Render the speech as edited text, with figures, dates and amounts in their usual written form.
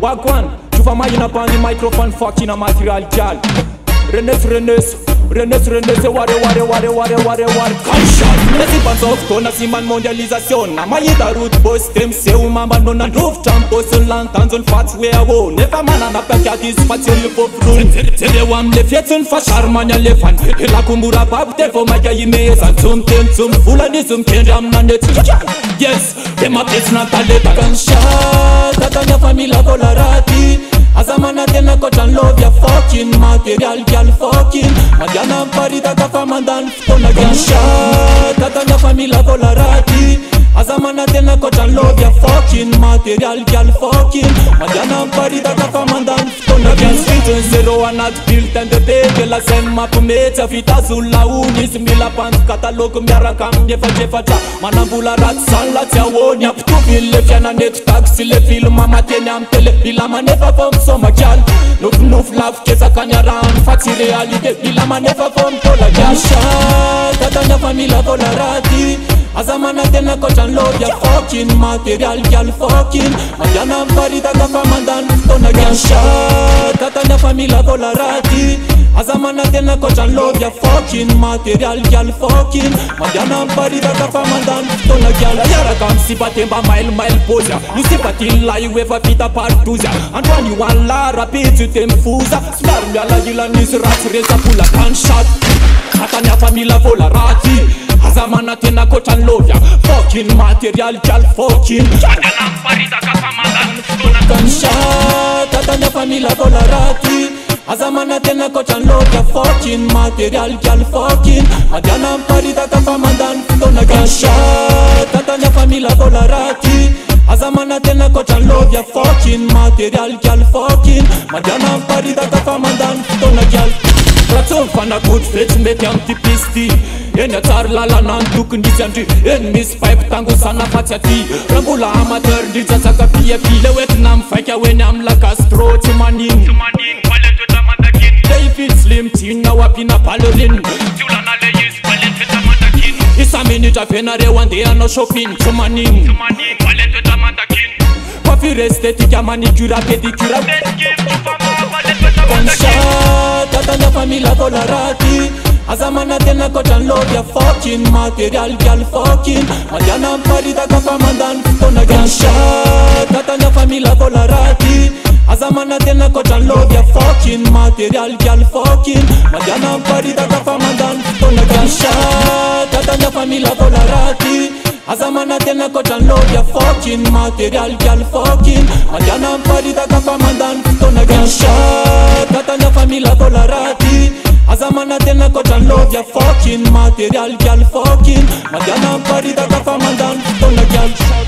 Wagwan, chuva mayina pani microphone fucking a material gal. Renes, ware Gunshot, nesi bansof tona siman mondialisation. Na mayita root boss tem seu mamba nona roof champos lantanz und fatzweawo. Never man na pakiatis fatzil for frun. Tede wam le fietun fashar manya lefan. La kumbura bab te fo maya imeza. Zum fulani zum kendam na net. Yes, dem up it's not a letter. Gunshot, tatanya famila volarati. Azamana tena kochan love ya fucking material girl fucking. Madiana parida kafa mandan tona gunshot. Tatanya famila volarati. Azamana tena kochan love ya fucking material girl fucking. Madiana parida kafa mandan tona gunshot. Zero and not built and the day la sema pumeta fita zula unis mila pant katalog miara kam jefa cha manambula rat salat ya wonya ptupil le fiana net taxi le film mama tena amtele bila manefa from so majal nuf love kesa kanyaran fati realite bila manefa from tola jasha tatanya famila volarati. Azamana tena kochan love ya fucking material girl fucking. Madiana parida kafa mandan tona jasha tatanya famila volarati. Azamana tena kochan love ya fucking material girl fucking. Madiana parida kafa mandan tona girl. Yara kam sipatemba mile posa. Nisipati la uefa fita partuzia. Antoine you want la rapid tu temfuza. Slar miala yila nisrat reza pula gunshot. Tatanya famila volarati. Azamana tena kochan love ya fucking material girl fucking. Madiana parida kafa mandan tona gunshot. Tatanya famila volarati. Azamana tena kochan love ya fucking material girl fucking. Madiana parida kafa mandan tona gunshot. Tatanya famila volarati. Azamana tena kochan love ya fucking material girl fucking. Madiana parida kafa mandan tona girl. Raton fana good fit meti antipisti. Enya tar lala nantuk ndisiandri. En miss pipe tangu sana fatiati. Rambula amateur ndija saka pia pile wet nam fakia wenyam la Castro tumanin. They feel slim tina wapina palorin. Julana leyis palet tamandakin. Isa minute afenare one day no shopping tumanin. Palet tamandakin. Coffee estetic ya manicura pedicura. Gunshot, tatanya famila volarati. Azamana tena kochan love ya fucking material girl fucking. Madiana parida kafa mandan tona gunshot. Tatanya famila volarati. Azamana tena kochan love ya fucking material girl fucking. Madiana parida kafa mandan tona gunshot. Tatanya famila volarati. Azamana tena kochan love ya fucking material girl fucking. Madiana parida kafa mandan tona gunshot. Tatanya famila volarati. Azamana tena kochan love ya fucking material girl fucking. Madiana parida kafa mandan tona gunshot.